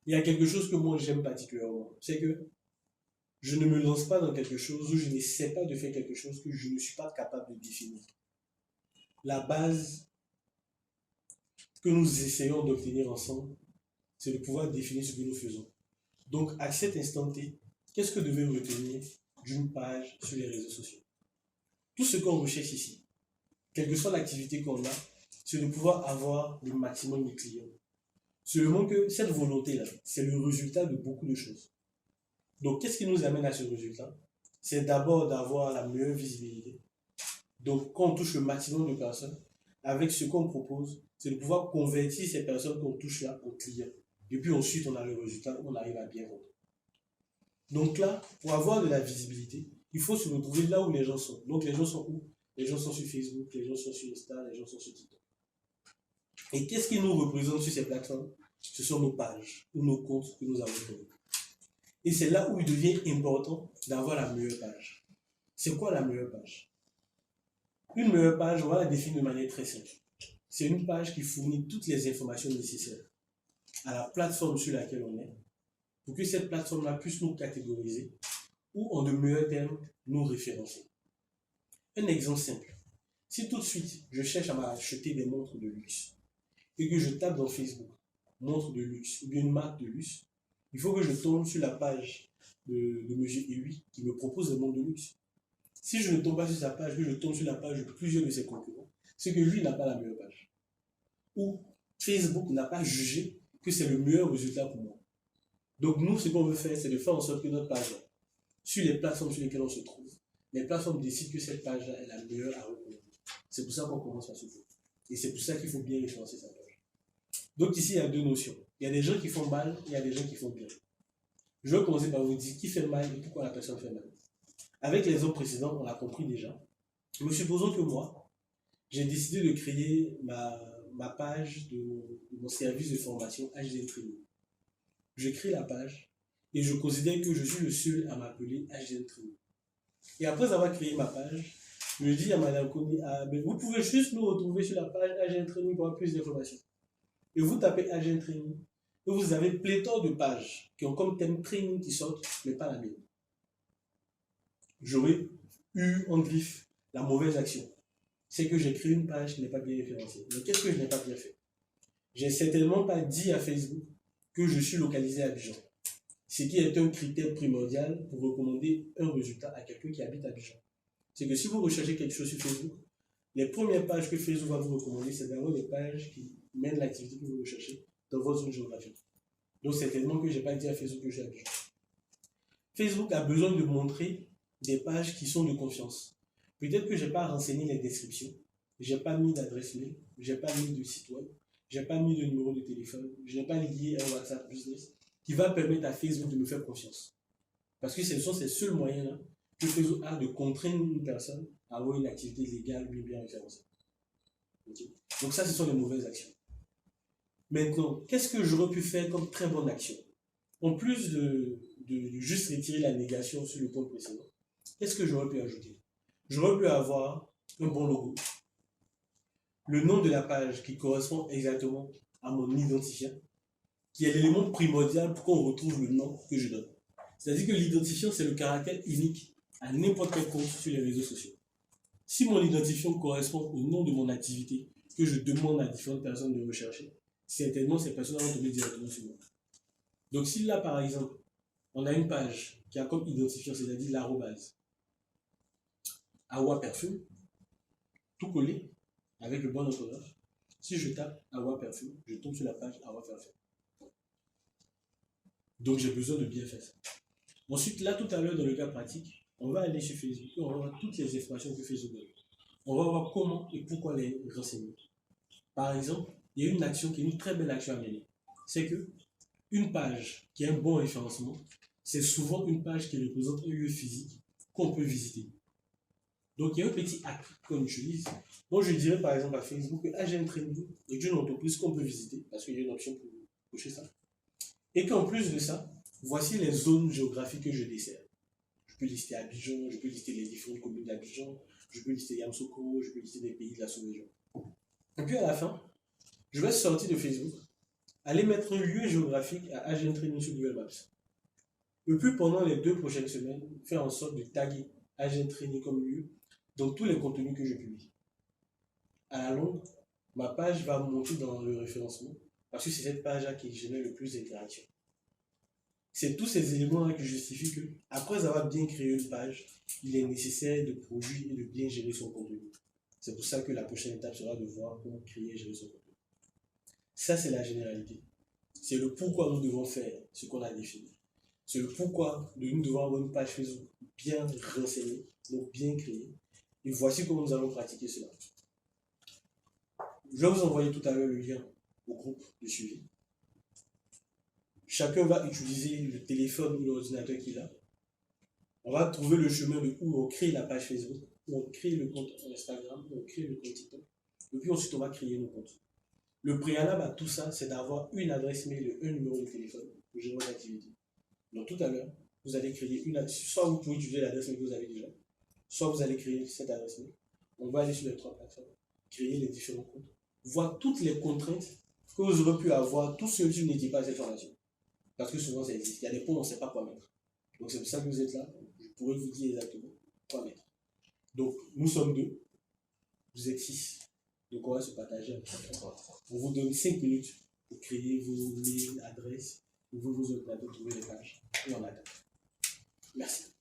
il y a quelque chose que moi j'aime particulièrement. C'est que je ne me lance pas dans quelque chose ou je n'essaie pas de faire quelque chose que je ne suis pas capable de définir. La base que nous essayons d'obtenir ensemble, c'est de pouvoir définir ce que nous faisons. Donc, à cet instant T, qu'est-ce que devez retenir d'une page sur les réseaux sociaux? Tout ce qu'on recherche ici, quelle que soit l'activité qu'on a, c'est de pouvoir avoir le maximum de clients. Seulement que cette volonté-là, c'est le résultat de beaucoup de choses. Donc, qu'est-ce qui nous amène à ce résultat? C'est d'abord d'avoir la meilleure visibilité. Donc, quand on touche le maximum de personnes, avec ce qu'on propose, c'est de pouvoir convertir ces personnes qu'on touche là en clients. Et puis ensuite, on a le résultat, on arrive à bien vendre. Donc là, pour avoir de la visibilité, il faut se retrouver là où les gens sont. Donc les gens sont où? Les gens sont sur Facebook, les gens sont sur Insta, les gens sont sur TikTok. Et qu'est-ce qui nous représente sur ces plateformes? Ce sont nos pages ou nos comptes que nous avons créés. Et c'est là où il devient important d'avoir la meilleure page. C'est quoi la meilleure page? Une meilleure page, on va la définir de manière très simple. C'est une page qui fournit toutes les informations nécessaires à la plateforme sur laquelle on est pour que cette plateforme-là puisse nous catégoriser ou, en de meilleurs termes, nous référencer. Un exemple simple. Si tout de suite, je cherche à m'acheter des montres de luxe et que je tape dans Facebook montres de luxe ou bien une marque de luxe, il faut que je tombe sur la page de M. Ewi qui me propose des montres de luxe. Si je ne tombe pas sur sa page, que je tombe sur la page de plusieurs de ses concurrents, c'est que lui n'a pas la meilleure page. Ou Facebook n'a pas jugé que c'est le meilleur résultat pour moi. Donc nous, ce qu'on veut faire, c'est de faire en sorte que notre page, sur les plateformes sur lesquelles on se trouve, les plateformes décident que cette page-là est la meilleure à recommander. C'est pour ça qu'on commence par ce point. Et c'est pour ça qu'il faut bien référencer sa page. Donc ici, il y a deux notions. Il y a des gens qui font mal, et il y a des gens qui font bien. Je vais commencer par vous dire qui fait mal et pourquoi la personne fait mal. Avec les autres précédents, on l'a compris déjà. Mais supposons que moi, j'ai décidé de créer ma page de mon service de formation HDL Training. Je crée la page et je considère que je suis le seul à m'appeler HDL Training. Et après avoir créé ma page, je dis à Madame Komi, vous pouvez juste nous retrouver sur la page HDL Training pour avoir plus d'informations. Et vous tapez HDL Training et vous avez pléthore de pages qui ont comme thème training qui sortent, mais pas la mienne. J'aurais eu en griffe la mauvaise action. C'est que j'ai créé une page qui n'est pas bien référencée. Mais qu'est-ce que je n'ai pas bien fait? J'ai certainement pas dit à Facebook que je suis localisé à Abidjan. Ce qui est un critère primordial pour recommander un résultat à quelqu'un qui habite à Abidjan. C'est que si vous recherchez quelque chose sur Facebook, les premières pages que Facebook va vous recommander, c'est d'avoir des pages qui mènent l'activité que vous recherchez dans votre zone géographique. Donc certainement que je n'ai pas dit à Facebook que je suis à Abidjan. Facebook a besoin de montrer des pages qui sont de confiance. Peut-être que je n'ai pas renseigné les descriptions, je n'ai pas mis d'adresse mail, je n'ai pas mis de site web, je n'ai pas mis de numéro de téléphone, je n'ai pas lié un WhatsApp business qui va permettre à Facebook de me faire confiance. Parce que ce sont ces seuls moyens-là que Facebook a de contraindre une personne à avoir une activité légale bien référencée. Okay. Donc ça, ce sont les mauvaises actions. Maintenant, qu'est-ce que j'aurais pu faire comme très bonne action? En plus de juste retirer la négation sur le point précédent, qu'est-ce que j'aurais pu ajouter? J'aurais pu avoir un bon logo, le nom de la page qui correspond exactement à mon identifiant, qui est l'élément primordial pour qu'on retrouve le nom que je donne. C'est-à-dire que l'identifiant, c'est le caractère unique à n'importe quel compte sur les réseaux sociaux. Si mon identifiant correspond au nom de mon activité que je demande à différentes personnes de rechercher, certainement ces personnes vont tomber directement sur moi. Donc si là, par exemple, on a une page qui a comme identifiant, c'est-à-dire l'arrobase, Awa Perfume, tout collé, avec le bon orthographe. Si je tape Awa Perfume, je tombe sur la page Awa Perfume. Donc j'ai besoin de bien faire ça. Ensuite, là, tout à l'heure, dans le cas pratique, on va aller sur Facebook et on va voir toutes les informations que Facebook donne. On va voir comment et pourquoi les renseigner. Par exemple, il y a une action qui est une très belle action à mener. C'est que une page qui a un bon référencement, c'est souvent une page qui représente un lieu physique qu'on peut visiter. Donc, il y a un petit hack qu'on utilise. Moi, je dirais par exemple à Facebook que HDL Training est une entreprise qu'on peut visiter parce qu'il y a une option pour cocher ça. Et qu'en plus de ça, voici les zones géographiques que je dessert. Je peux lister Abidjan, je peux lister les différentes communes d'Abidjan, je peux lister Yamoussoukro, je peux lister des pays de la sous-région. Et puis à la fin, je vais sortir de Facebook allez mettre un lieu géographique à Agent Training sur Google Maps. Et puis pendant les 2 prochaines semaines, faire en sorte de taguer Agent Training comme lieu dans tous les contenus que je publie. À la longue, ma page va monter dans le référencement parce que c'est cette page-là qui génère le plus d'interactions. C'est tous ces éléments-là qui justifient que, après avoir bien créé une page, il est nécessaire de produire et de bien gérer son contenu. C'est pour ça que la prochaine étape sera de voir comment créer et gérer son contenu. Ça, c'est la généralité. C'est le pourquoi nous devons faire ce qu'on a défini. C'est le pourquoi nous devons avoir une page Facebook bien renseignée, donc bien créée. Et voici comment nous allons pratiquer cela. Je vais vous envoyer tout à l'heure le lien au groupe de suivi. Chacun va utiliser le téléphone ou l'ordinateur qu'il a. On va trouver le chemin de où on crée la page Facebook, où on crée le compte Instagram, où on crée le compte TikTok. Et puis ensuite, on va créer nos comptes. Le préalable à tout ça, c'est d'avoir une adresse mail et un numéro de téléphone pour gérer votre activité. Donc tout à l'heure, vous allez créer une adresse, soit vous pouvez utiliser l'adresse mail que vous avez déjà, soit vous allez créer cette adresse mail. On va aller sur les 3 plateformes, créer les différents comptes, voir toutes les contraintes que vous aurez pu avoir, tous ceux qui n'étaient pas à cette formation. Parce que souvent ça existe. Il y a des points où on ne sait pas quoi mettre. Donc c'est pour ça que vous êtes là. Je pourrais vous dire exactement quoi mettre. Donc nous sommes 2, vous êtes 6. Donc on va se partager un peu. On vous donne 5 minutes pour créer vos mails, adresses, ouvrir vos ordinateurs, trouver les pages. Et on attend. Merci.